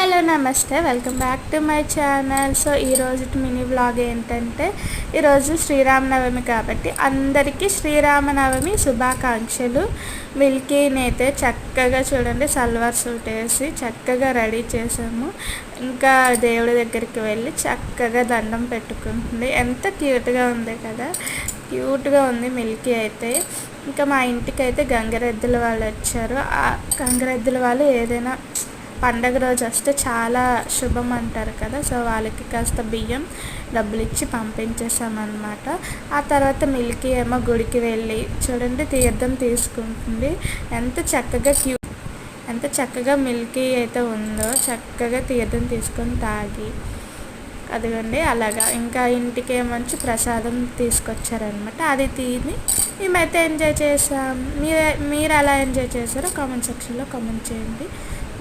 Hello నమస్తే, welcome back to my channel. So ఈరోజు mini vlog ఏంటంటే, ఈరోజు శ్రీరామనవమి కాబట్టి అందరికీ శ్రీరామనవమి శుభాకాంక్షలు. మిల్కీని అయితే చక్కగా చూడండి సల్వార్ సూట్ వేసి చక్కగా రెడీ చేసాము. ఇంకా దేవుడి దగ్గరికి వెళ్ళి చక్కగా దండం పెట్టుకుంటుంది. ఎంత క్యూట్గా ఉంది కదా, క్యూట్గా ఉంది మిల్కీ అయితే. ఇంకా మా ఇంటికి అయితే గంగరెద్దుల వాళ్ళు వచ్చారు. ఆ గంగరెద్దుల వాళ్ళు ఏదైనా పండగ రోజు వస్తే చాలా శుభం అంటారు కదా. సో వాళ్ళకి కాస్త బియ్యం డబ్బులు ఇచ్చి పంపించేసామన్నమాట. ఆ తర్వాత మిల్కీ ఏమో గుడికి వెళ్ళి చూడండి తీర్థం తీసుకుంటుంది. ఎంత చక్కగా మిల్కీ అయితే ఉందో, చక్కగా తీర్థం తీసుకొని తాగి అదిగోండి అలాగా. ఇంకా ఇంటికి ఏమంచి ప్రసాదం తీసుకొచ్చారనమాట, అది తిని మేమైతే ఎంజాయ్ చేసాం. మీరు ఎలా ఎంజాయ్ చేశారో కామెంట్ సెక్షన్లో కామెంట్ చేయండి.